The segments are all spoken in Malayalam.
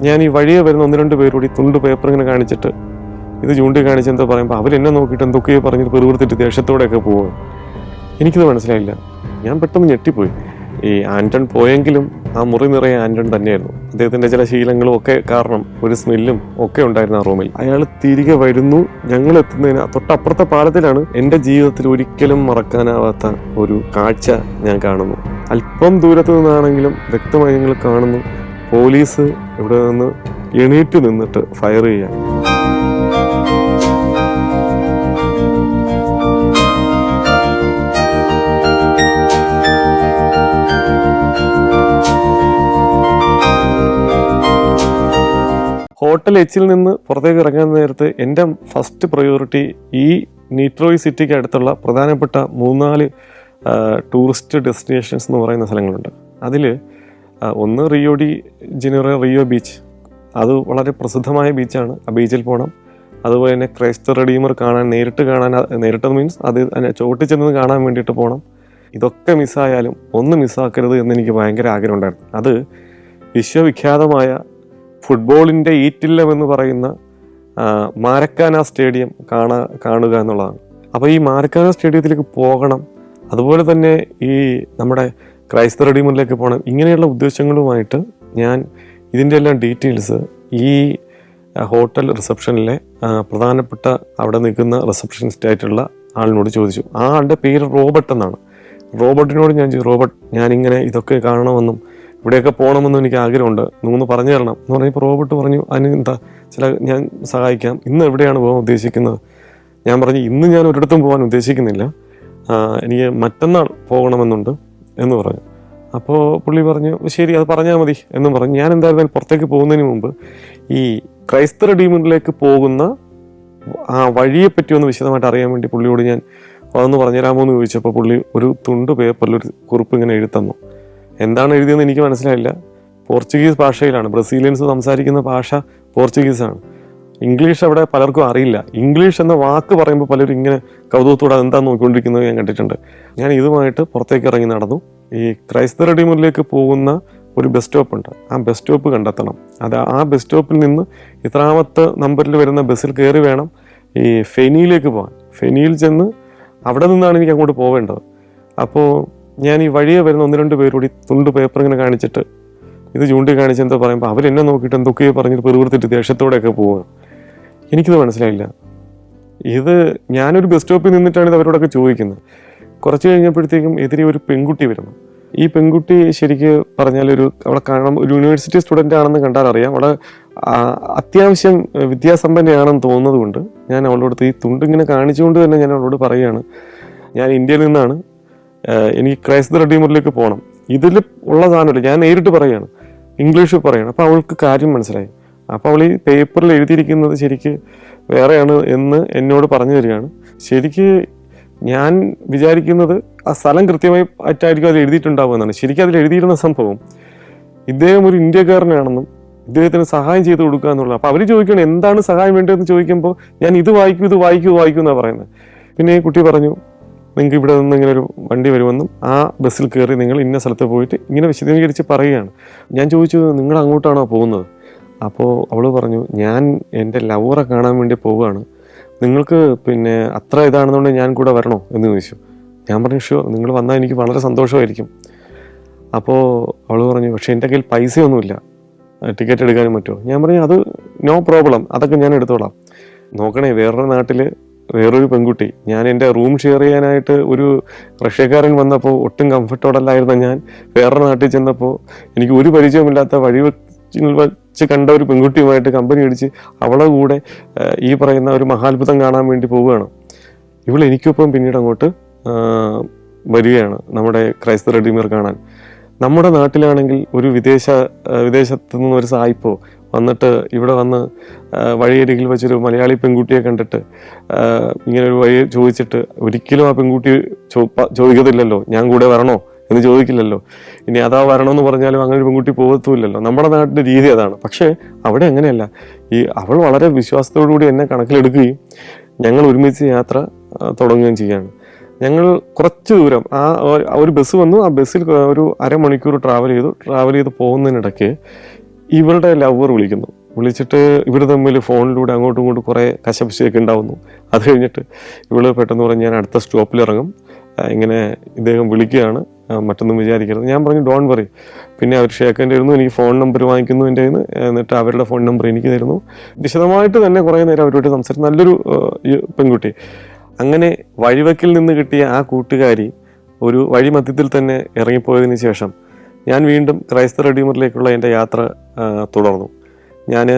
ഞാൻ ഈ വഴിയെ വരുന്ന ഒന്ന് രണ്ട് പേരോട് ഈ തുണ്ട് പേപ്പർ ഇങ്ങനെ കാണിച്ചിട്ട് ഇത് ചൂണ്ടി കാണിച്ച് എന്താ പറയുമ്പോൾ അവരെന്നെ നോക്കിയിട്ട് എന്തൊക്കെയോ പറഞ്ഞിട്ട് പെറുപെടുത്തിട്ട് ദേഷ്യത്തോടെയൊക്കെ പോവുക. എനിക്കിത് മനസ്സിലായില്ല. ഞാൻ പെട്ടെന്ന് ഞെട്ടിപ്പോയി. ഈ ആന്റൺ പോയെങ്കിലും ആ മുറി നിറയെ ആന്റൺ തന്നെയായിരുന്നു. അദ്ദേഹത്തിന്റെ ചില ശീലങ്ങളും ഒക്കെ കാരണം ഒരു സ്മെല്ലും ഒക്കെ ഉണ്ടായിരുന്നു ആ റൂമിൽ. അയാൾ തിരികെ വരുന്നു. ഞങ്ങൾ എത്തുന്നതിന് തൊട്ടപ്പുറത്തെ പാലത്തിലാണ് എൻ്റെ ജീവിതത്തിൽ ഒരിക്കലും മറക്കാനാവാത്ത ഒരു കാഴ്ച ഞാൻ കാണുന്നു. അല്പം ദൂരത്ത് നിന്നാണെങ്കിലും വ്യക്തമായി ഞങ്ങൾ കാണുന്നു പോലീസ് ഇവിടെ നിന്ന് എണീറ്റ് നിന്നിട്ട് ഫയർ ചെയ്യാൻ. ഹോട്ടൽ എച്ചിൽ നിന്ന് പുറത്തേക്ക് ഇറങ്ങാൻ നേരത്ത് എൻ്റെ ഫസ്റ്റ് പ്രയോറിറ്റി ഈ നീട്രോയ് സിറ്റിക്ക് അടുത്തുള്ള പ്രധാനപ്പെട്ട 3-4 ടൂറിസ്റ്റ് ഡെസ്റ്റിനേഷൻസ് എന്ന് പറയുന്ന സ്ഥലങ്ങളുണ്ട്. അതിൽ ഒന്ന് Rio de Janeiro Rio beach. അത് വളരെ പ്രസിദ്ധമായ ബീച്ചാണ്. ആ ബീച്ചിൽ പോകണം. അതുപോലെ തന്നെ ക്രൈസ്റ്റ് റെഡീമർ നേരിട്ട് മീൻസ് അത് ചോട്ടിൽ ചെന്ന് കാണാൻ വേണ്ടിയിട്ട് പോകണം. ഇതൊക്കെ മിസ്സായാലും ഒന്ന് മിസ്സാക്കരുത് എന്ന് എനിക്ക് ഭയങ്കര ആഗ്രഹം ഉണ്ടായിരുന്നു. അത് വിശ്വവിഖ്യാതമായ ഫുട്ബോളിൻ്റെ ഈറ്റില്ലം എന്ന് പറയുന്ന മാരക്കാന സ്റ്റേഡിയം കാണുക എന്നുള്ളതാണ്. അപ്പോൾ ഈ മാരക്കാന സ്റ്റേഡിയത്തിലേക്ക് പോകണം. അതുപോലെ തന്നെ ഈ നമ്മുടെ ക്രൈസ്റ്റ് റെഡീമറിലേക്ക് പോകണം. ഇങ്ങനെയുള്ള ഉദ്ദേശങ്ങളുമായിട്ട് ഞാൻ ഇതിൻ്റെ എല്ലാം ഡീറ്റെയിൽസ് ഈ ഹോട്ടൽ റിസപ്ഷനിലെ പ്രധാനപ്പെട്ട അവിടെ നിൽക്കുന്ന റിസപ്ഷനിസ്റ്റ് ആയിട്ടുള്ള ആളിനോട് ചോദിച്ചു. ആ ആളുടെ പേര് റോബർട്ട് എന്നാണ്. റോബർട്ടിനോട് ഞാൻ ചോദിച്ചു, റോബർട്ട് ഞാനിങ്ങനെ ഇതൊക്കെ കാണണമെന്നും ഇവിടെയൊക്കെ പോകണമെന്നും എനിക്ക് ആഗ്രഹമുണ്ട്, നീ പറഞ്ഞു തരണം എന്ന് പറഞ്ഞപ്പോൾ റോബർട്ട് പറഞ്ഞു അതിന് എന്താ ഞാൻ സഹായിക്കാം. ഇന്ന് എവിടെയാണ് പോകാൻ ഉദ്ദേശിക്കുന്നത്? ഞാൻ പറഞ്ഞു ഇന്ന് ഞാൻ ഒരിടത്തും പോകാൻ ഉദ്ദേശിക്കുന്നില്ല, എനിക്ക് മറ്റന്നാൾ പോകണമെന്നുണ്ട് എന്ന് പറഞ്ഞു. അപ്പോൾ പുള്ളി പറഞ്ഞു ശരി അത് പറഞ്ഞാൽ മതി എന്നും പറഞ്ഞു. ഞാൻ എന്തായിരുന്നാലും പുറത്തേക്ക് പോകുന്നതിന് മുമ്പ് ഈ ക്രൈസ്റ്റ് റെഡീമറിലേക്ക് പോകുന്ന ആ വഴിയെപ്പറ്റി ഒന്ന് വിശദമായിട്ട് അറിയാൻ വേണ്ടി പുള്ളിയോട് ഞാൻ അതൊന്ന് പറഞ്ഞുതരാമോ എന്ന് ചോദിച്ചപ്പോൾ പുള്ളി ഒരു തുണ്ട് പേപ്പറിൽ ഒരു കുറിപ്പ് ഇങ്ങനെ എഴുതുന്നു. എന്താണ് എഴുതിയെന്ന് എനിക്ക് മനസ്സിലായില്ല. പോർച്ചുഗീസ് ഭാഷയിലാണ്. ബ്രസീലിയൻസ് സംസാരിക്കുന്ന ഭാഷ പോർച്ചുഗീസാണ്. ഇംഗ്ലീഷ് അവിടെ പലർക്കും അറിയില്ല. ഇംഗ്ലീഷ് എന്ന വാക്ക് പറയുമ്പോൾ പലരും ഇങ്ങനെ കൗതുകത്തോടെ എന്താ നോക്കിക്കൊണ്ടിരിക്കുന്നത് ഞാൻ കണ്ടിട്ടുണ്ട്. ഞാൻ ഇതുമായിട്ട് പുറത്തേക്ക് ഇറങ്ങി നടന്നു. ഈ ക്രൈസ്റ്റ് റെഡീമറിലേക്ക് പോകുന്ന ഒരു ബസ് സ്റ്റോപ്പ് ഉണ്ട്. ആ ബസ് സ്റ്റോപ്പ് കണ്ടെത്തണം. ആ ബസ് സ്റ്റോപ്പിൽ നിന്ന് ഇത്രാമത്തെ നമ്പറിൽ വരുന്ന ബസ്സിൽ കയറി വേണം ഈ ഫെനിയിലേക്ക് പോകാൻ. ഫെനിയിൽ ചെന്ന് അവിടെ നിന്നാണ് എനിക്ക് അങ്ങോട്ട് പോവേണ്ടത്. അപ്പോൾ ഞാൻ ഈ വഴിയെ വരുന്ന ഒന്ന് രണ്ട് പേരോട് ഈ തുണ്ട് പേപ്പർ ഇങ്ങനെ കാണിച്ചിട്ട് ഇത് ചൂണ്ടി കാണിച്ച് എന്താ പറയുമ്പോൾ അവരെന്നെ നോക്കിയിട്ട് എന്തൊക്കെയോ പറഞ്ഞിട്ട് പെറുപെടുത്തിട്ട് ദേഷ്യത്തോടെയൊക്കെ പോവുക. എനിക്കിത് മനസ്സിലായില്ല. ഇത് ഞാനൊരു ബസ് സ്റ്റോപ്പിൽ നിന്നിട്ടാണ് ഇത് അവരോടൊക്കെ ചോദിക്കുന്നത്. കുറച്ച് കഴിഞ്ഞപ്പോഴത്തേക്കും എതിരെ ഒരു പെൺകുട്ടി വരുന്നു. ഈ പെൺകുട്ടി ശരിക്ക് പറഞ്ഞാൽ അവിടെ കാണാൻ ഒരു യൂണിവേഴ്സിറ്റി സ്റ്റുഡൻ്റ് ആണെന്ന് കണ്ടാൽ അറിയാം. അവിടെ അത്യാവശ്യം വിദ്യാസമ്പന്നയാണെന്ന് തോന്നുന്നത് കൊണ്ട് ഞാൻ അവളോട് ഈ തുണ്ട് ഇങ്ങനെ കാണിച്ചുകൊണ്ട് തന്നെ ഞാൻ അവളോട് പറയുകയാണ്, ഞാൻ ഇന്ത്യയിൽ നിന്നാണ്, എനിക്ക് ക്രൈസ്റ്റ് റെഡീമറിലേക്ക് പോകണം. ഇതിൽ ഉള്ള സാധനമില്ല, ഞാൻ നേരിട്ട് പറയുകയാണ്, ഇംഗ്ലീഷിൽ പറയുകയാണ്. അപ്പോൾ അവൾക്ക് കാര്യം മനസ്സിലായി. അപ്പോൾ അവൾ ഈ പേപ്പറിൽ എഴുതിയിരിക്കുന്നത് ശരിക്ക് വേറെയാണ് എന്ന് എന്നോട് പറഞ്ഞു തരികയാണ്. ശരിക്ക് ഞാൻ വിചാരിക്കുന്നത് ആ സ്ഥലം കൃത്യമായി ആയിട്ടായിരിക്കും അതിൽ എഴുതിയിട്ടുണ്ടാവുക എന്നാണ്. ശരിക്കും അതിൽ എഴുതിയിരുന്ന സംഭവം ഇദ്ദേഹം ഒരു ഇന്ത്യക്കാരനാണെന്നും ഇദ്ദേഹത്തിന് സഹായം ചെയ്ത് കൊടുക്കുക എന്നുള്ളത്. അപ്പോൾ അവർ ചോദിക്കണം എന്താണ് സഹായം വേണ്ടതെന്ന് ചോദിക്കുമ്പോൾ ഞാൻ ഇത് വായിക്കൂ എന്നാണ് പറയുന്നത്. പിന്നെ ഈ കുട്ടി പറഞ്ഞു നിങ്ങൾക്ക് ഇവിടെ നിന്ന് ഇങ്ങനെ ഒരു വണ്ടി വരുമെന്നും ആ ബസ്സിൽ കയറി നിങ്ങൾ ഇന്ന സ്ഥലത്ത് പോയിട്ട് ഇങ്ങനെ വിശദീകരിച്ച് പറയുകയാണ്. ഞാൻ ചോദിച്ചു നിങ്ങൾ അങ്ങോട്ടാണോ പോകുന്നത്? അപ്പോൾ അവൾ പറഞ്ഞു ഞാൻ എൻ്റെ ലവറെ കാണാൻ വേണ്ടി പോവുകയാണ്, നിങ്ങൾക്ക് പിന്നെ അത്ര ഇതാണെന്നുണ്ടെങ്കിൽ ഞാൻ കൂടെ വരണോ എന്ന് ചോദിച്ചു. ഞാൻ പറഞ്ഞു ഷുവർ, നിങ്ങൾ വന്നാൽ എനിക്ക് വളരെ സന്തോഷമായിരിക്കും. അപ്പോൾ അവൾ പറഞ്ഞു പക്ഷേ എൻ്റെ കയ്യിൽ പൈസയൊന്നുമില്ല, ടിക്കറ്റ് എടുക്കാനും പറ്റുമോ? ഞാൻ പറഞ്ഞു അത് നോ പ്രോബ്ലം, അതൊക്കെ ഞാൻ എടുത്തോളാം. നോക്കണേ വേറൊരു നാട്ടിൽ വേറൊരു പെൺകുട്ടി, ഞാൻ എൻ്റെ റൂം ഷെയർ ചെയ്യാനായിട്ട് ഒരു റഷ്യക്കാരൻ വന്നപ്പോൾ ഒട്ടും കംഫർട്ടബിളല്ലായിരുന്ന ഞാൻ വേറൊരു നാട്ടിൽ ചെന്നപ്പോൾ എനിക്ക് ഒരു പരിചയമില്ലാത്ത വഴി വെച്ച് കണ്ട ഒരു പെൺകുട്ടിയുമായിട്ട് കമ്പനി അടിച്ച് അവളെ കൂടെ ഈ പറയുന്ന ഒരു മഹാത്ഭുതം കാണാൻ വേണ്ടി പോവുകയാണ്. ഇവൾ എനിക്കൊപ്പം പിന്നീട് അങ്ങോട്ട് വരികയാണ് നമ്മുടെ ക്രൈസ്റ്റ് റെഡീമർ കാണാൻ. നമ്മുടെ നാട്ടിലാണെങ്കിൽ ഒരു വിദേശത്തു നിന്ന് ഒരു സായിപ്പോ വന്നിട്ട് ഇവിടെ വന്ന് വഴിയരികിൽ വെച്ചൊരു മലയാളി പെൺകുട്ടിയെ കണ്ടിട്ട് ഇങ്ങനെ ഒരു വഴി ചോദിച്ചിട്ട് ഒരിക്കലും ആ പെൺകുട്ടി ചോദിക്കത്തില്ലല്ലോ ഞാൻ കൂടെ വരണോ എന്ന് ചോദിക്കില്ലല്ലോ. ഇനി അതാ വരണമെന്ന് പറഞ്ഞാലും അങ്ങനെ ഒരു പെൺകുട്ടി പോകത്തുമില്ലല്ലോ. നമ്മുടെ നാട്ടിൻ്റെ രീതി അതാണ്. പക്ഷേ അവിടെ അങ്ങനെയല്ല. അവൾ വളരെ വിശ്വാസത്തോടുകൂടി എന്നെ കണക്കിലെടുക്കുകയും ഞങ്ങൾ ഒരുമിച്ച് യാത്ര തുടങ്ങുകയും ചെയ്യുകയാണ്. ഞങ്ങൾ കുറച്ച് ദൂരം ഒരു ബസ് വന്നു. ആ ബസ്സിൽ ഒരു അരമണിക്കൂർ ട്രാവൽ ചെയ്ത് പോകുന്നതിനിടയ്ക്ക് ഇവരുടെ ലവർ വിളിക്കുന്നു. വിളിച്ചിട്ട് ഇവർ തമ്മിൽ ഫോണിലൂടെ അങ്ങോട്ടും ഇങ്ങോട്ടും കുറേ കശപിശയൊക്കെ ഉണ്ടാവുന്നു. അത് കഴിഞ്ഞിട്ട് ഇവള് പെട്ടെന്ന് പറഞ്ഞ് ഞാൻ അടുത്ത സ്റ്റോപ്പിൽ ഇറങ്ങും, ഇങ്ങനെ ഇദ്ദേഹം വിളിക്കുകയാണ്, മറ്റൊന്നും വിചാരിക്കരുത്. ഞാൻ പറഞ്ഞു ഡോൺ വറി. പിന്നെ അവർ ഷേക്കൻ്റെ തരുന്നു, എനിക്ക് ഫോൺ നമ്പർ വാങ്ങിക്കുന്നു എൻ്റെ കയ്യിൽ നിന്ന്. എന്നിട്ട് അവരുടെ ഫോൺ നമ്പർ എനിക്ക് തരുന്നു. വിശദമായിട്ട് തന്നെ കുറേ നേരം അവരോട് സംസാരിച്ചു. നല്ലൊരു പെൺകുട്ടി. അങ്ങനെ വഴിവക്കിൽ നിന്ന് കിട്ടിയ ആ കൂട്ടുകാരി ഒരു വഴിമധ്യത്തിൽ തന്നെ ഇറങ്ങിപ്പോയതിന് ശേഷം ഞാൻ വീണ്ടും ക്രൈസ്ത റെഡീമറിലേക്കുള്ള എൻ്റെ യാത്ര തുടർന്നു. ഞാൻ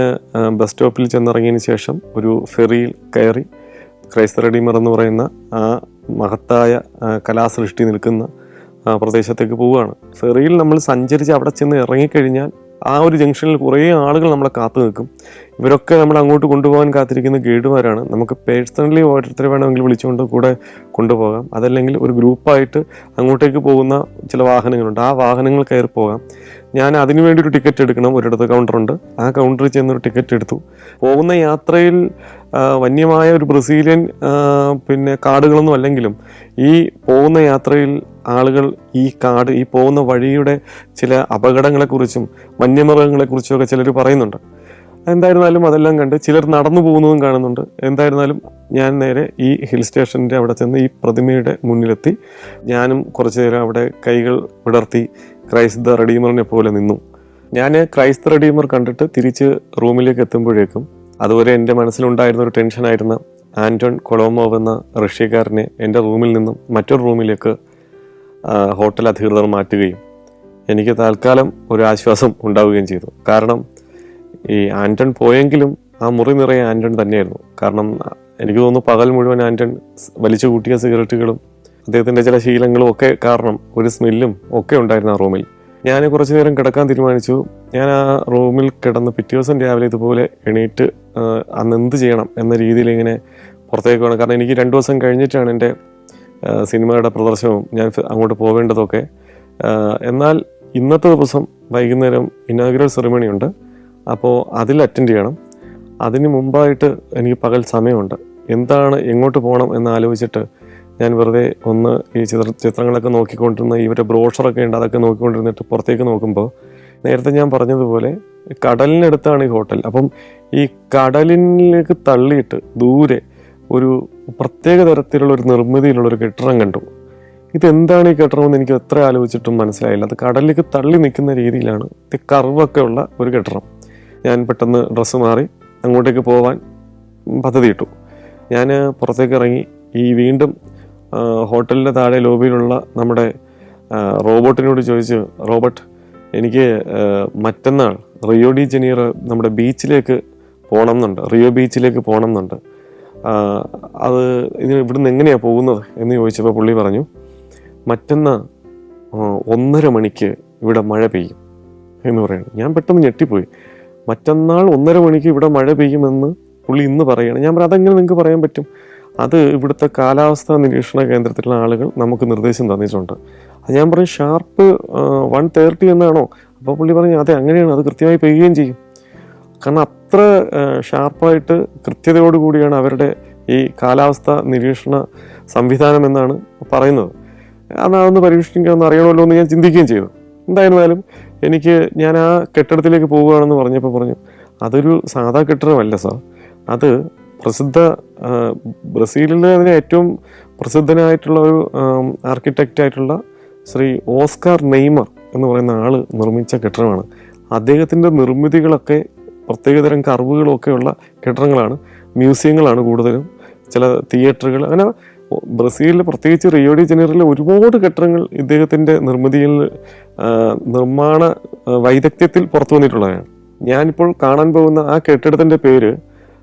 ബസ് സ്റ്റോപ്പിൽ ചെന്നിറങ്ങിയതിന് ശേഷം ഒരു ഫെറിയിൽ കയറി ക്രൈസ്ത റെഡീമർ എന്ന് പറയുന്ന ആ മഹത്തായ കലാസൃഷ്ടി നിൽക്കുന്ന പ്രദേശത്തേക്ക് പോവുകയാണ്. ഫെറിയിൽ നമ്മൾ സഞ്ചരിച്ച് അവിടെ ചെന്ന് ഇറങ്ങിക്കഴിഞ്ഞാൽ ആ ഒരു ജംഗ്ഷനിൽ കുറേ ആളുകൾ നമ്മളെ കാത്തു നിൽക്കും. ഇവരൊക്കെ നമ്മൾ അങ്ങോട്ട് കൊണ്ടുപോകാൻ കാത്തിരിക്കുന്ന ഗൈഡുമാരാണ്. നമുക്ക് പേഴ്സണലി ഓരോരുത്തരെ വേണമെങ്കിൽ വിളിച്ചുകൊണ്ട് കൂടെ കൊണ്ടുപോകാം. അതല്ലെങ്കിൽ ഒരു ഗ്രൂപ്പായിട്ട് അങ്ങോട്ടേക്ക് പോകുന്ന ചില വാഹനങ്ങളുണ്ട്, ആ വാഹനങ്ങൾ കയറി പോകാം. ഞാൻ അതിനുവേണ്ടി ഒരു ടിക്കറ്റ് എടുക്കണം. ഒരിടത്ത് കൗണ്ടറുണ്ട്, ആ കൗണ്ടറിൽ ചെന്നൊരു ടിക്കറ്റ് എടുത്തു. പോകുന്ന യാത്രയിൽ വന്യമായ ഒരു ബ്രസീലിയൻ പിന്നെ കാടുകളൊന്നും അല്ലെങ്കിലും ഈ പോകുന്ന യാത്രയിൽ ആളുകൾ ഈ പോകുന്ന വഴിയുടെ ചില അപകടങ്ങളെക്കുറിച്ചും വന്യമൃഗങ്ങളെക്കുറിച്ചും ഒക്കെ ചിലർ പറയുന്നുണ്ട്. എന്തായിരുന്നാലും അതെല്ലാം കണ്ട് ചിലർ നടന്നു പോകുന്നതും കാണുന്നുണ്ട്. എന്തായിരുന്നാലും ഞാൻ നേരെ ഈ ഹിൽ സ്റ്റേഷൻ്റെ അവിടെ ചെന്ന് ഈ പ്രതിമയുടെ മുന്നിലെത്തി. ഞാനും കുറച്ചു നേരം അവിടെ കൈകൾ വിടർത്തി ക്രൈസ്ത റെഡീമറിനെ പോലെ നിന്നു. ഞാൻ ക്രൈസ്ത റെഡീമർ കണ്ടിട്ട് തിരിച്ച് റൂമിലേക്ക് എത്തുമ്പോഴേക്കും അതുവരെ എൻ്റെ മനസ്സിലുണ്ടായിരുന്ന ഒരു ടെൻഷനായിരുന്ന ആന്റോൺ കൊളോമോവ് എന്ന റഷ്യക്കാരനെ എൻ്റെ റൂമിൽ നിന്നും മറ്റൊരു റൂമിലേക്ക് ഹോട്ടൽ അധികൃതർ മാറ്റുകയും എനിക്ക് തൽക്കാലം ഒരു ആശ്വാസം ഉണ്ടാവുകയും ചെയ്തു. കാരണം ഈ ആന്റൺ പോയെങ്കിലും ആ മുറി നിറയെ ആന്റൺ തന്നെയായിരുന്നു. കാരണം എനിക്ക് തോന്നുന്നു പകൽ മുഴുവൻ ആന്റൺ വലിച്ചു കൂട്ടിയ സിഗരറ്റുകളും അദ്ദേഹത്തിൻ്റെ ചില ശീലങ്ങളും ഒക്കെ കാരണം ഒരു സ്മെല്ലും ഒക്കെ ഉണ്ടായിരുന്നു ആ റൂമിൽ. ഞാൻ കുറച്ചു നേരം കിടക്കാൻ തീരുമാനിച്ചു. ഞാൻ ആ റൂമിൽ കിടന്ന് പിറ്റേ ദിവസം രാവിലെ ഇതുപോലെ എണീറ്റ് അന്ന് എന്ത് ചെയ്യണം എന്ന രീതിയിൽ ഇങ്ങനെ പുറത്തേക്ക് വേണം. കാരണം എനിക്ക് 2 ദിവസം കഴിഞ്ഞിട്ടാണ് എൻ്റെ സിനിമയുടെ പ്രദർശനവും ഞാൻ അങ്ങോട്ട് പോവേണ്ടതൊക്കെ. എന്നാൽ ഇന്നത്തെ ദിവസം വൈകുന്നേരം ഇനാഗുറൽ സെറിമണി ഉണ്ട്, അപ്പോൾ അതിൽ അറ്റൻഡ് ചെയ്യണം. അതിന് മുമ്പായിട്ട് എനിക്ക് പകൽ സമയമുണ്ട്. എന്താണ് എങ്ങോട്ട് പോകണം എന്നാലോചിച്ചിട്ട് ഞാൻ വെറുതെ ഒന്ന് ഈ ചിത്രങ്ങളൊക്കെ നോക്കിക്കൊണ്ടിരുന്ന ഇവരുടെ ബ്രോഷറൊക്കെ ഉണ്ട്, അതൊക്കെ നോക്കിക്കൊണ്ടിരുന്നിട്ട് പുറത്തേക്ക് നോക്കുമ്പോൾ നേരത്തെ ഞാൻ പറഞ്ഞതുപോലെ കടലിനടുത്താണ് ഈ ഹോട്ടൽ. അപ്പം ഈ കടലിലേക്ക് തള്ളിയിട്ട് ദൂരെ ഒരു പ്രത്യേക തരത്തിലുള്ള ഒരു നിർമ്മിതിയിലുള്ളൊരു കെട്ടിടം കണ്ടു. ഇതെന്താണ് ഈ കെട്ടിടമെന്ന് എനിക്ക് എത്ര ആലോചിച്ചിട്ടും മനസ്സിലായില്ല. അത് കടലിലേക്ക് തള്ളി നിൽക്കുന്ന രീതിയിലാണ്, കർവൊക്കെ ഉള്ള ഒരു കെട്ടിടം. ഞാൻ പെട്ടെന്ന് ഡ്രസ്സ് മാറി അങ്ങോട്ടേക്ക് പോവാൻ പദ്ധതിയിട്ടു. ഞാൻ പുറത്തേക്ക് ഇറങ്ങി ഈ വീണ്ടും ഹോട്ടലിൻ്റെ താഴെ ലോബിയിലുള്ള നമ്മുടെ റോബോട്ടിനോട് ചോദിച്ചു, റോബോട്ട് എനിക്ക് മറ്റന്നാൾ റിയോ ഡി ജനീറോ നമ്മുടെ ബീച്ചിലേക്ക് പോകണം എന്നുണ്ട്, റിയോ ബീച്ചിലേക്ക് പോകണം എന്നുണ്ട്. അത് ഇവിടുന്ന് എങ്ങനെയാണ് പോകുന്നത് എന്ന് ചോദിച്ചപ്പോൾ പുള്ളി പറഞ്ഞു, മറ്റന്നാൾ 1:30 മണിക്ക് ഇവിടെ മഴ പെയ്യും എന്ന് പറയുന്നു. ഞാൻ പെട്ടെന്ന് ഞെട്ടിപ്പോയി. മറ്റന്നാൾ 1:30 മണിക്ക് ഇവിടെ മഴ പെയ്യുമെന്ന് പുള്ളി ഇന്ന് പറയുകയാണ്. ഞാൻ പറഞ്ഞു അതെങ്ങനെ നിങ്ങൾക്ക് പറയാൻ പറ്റും? അത് ഇവിടുത്തെ കാലാവസ്ഥാ നിരീക്ഷണ കേന്ദ്രത്തിലുള്ള ആളുകൾ നമുക്ക് നിർദ്ദേശം തന്നിട്ടുണ്ട്. അത് ഞാൻ പറഞ്ഞു ഷാർപ്പ് 1:30 എന്നാണോ? അപ്പോൾ പുള്ളി പറഞ്ഞു അതെ അങ്ങനെയാണ്, അത് കൃത്യമായി പെയ്യുകയും ചെയ്യും. കാരണം അത്ര ഷാർപ്പായിട്ട് കൃത്യതയോടുകൂടിയാണ് അവരുടെ ഈ കാലാവസ്ഥാ നിരീക്ഷണ സംവിധാനം എന്നാണ് പറയുന്നത്. അതൊന്ന് പരീക്ഷിക്കാമെന്ന് അറിയണമല്ലോ എന്ന് ഞാൻ ചിന്തിക്കുകയും ചെയ്തു. എന്തായിരുന്നാലും ഞാൻ ആ കെട്ടിടത്തിലേക്ക് പോവുകയാണെന്ന് പറഞ്ഞപ്പോൾ പറഞ്ഞു അതൊരു സാധാ കെട്ടിടമല്ല സാർ, അത് പ്രസിദ്ധ ബ്രസീലിലെ അതിന് ഏറ്റവും പ്രസിദ്ധനായിട്ടുള്ള ഒരു ആർക്കിടെക്റ്റായിട്ടുള്ള ശ്രീ ഓസ്കാർ നെയ്മർ എന്ന് പറയുന്ന ആൾ നിർമ്മിച്ച കെട്ടിടമാണ്. അദ്ദേഹത്തിൻ്റെ നിർമ്മിതികളൊക്കെ പ്രത്യേകതരം കർവുകളൊക്കെ ഉള്ള കെട്ടിടങ്ങളാണ്, മ്യൂസിയങ്ങളാണ് കൂടുതലും, ചില തിയേറ്ററുകൾ. അങ്ങനെ ബ്രസീലിൽ പ്രത്യേകിച്ച് റിയോ ഡി ജനീറോയിൽ ഒരുപാട് കെട്ടിടങ്ങൾ ഇദ്ദേഹത്തിൻ്റെ നിർമ്മിതിയിൽ നിർമ്മാണ വൈദഗ്ധ്യത്തിൽ പുറത്തു വന്നിട്ടുള്ളതാണ്. ഞാനിപ്പോൾ കാണാൻ പോകുന്ന ആ കെട്ടിടത്തിൻ്റെ പേര്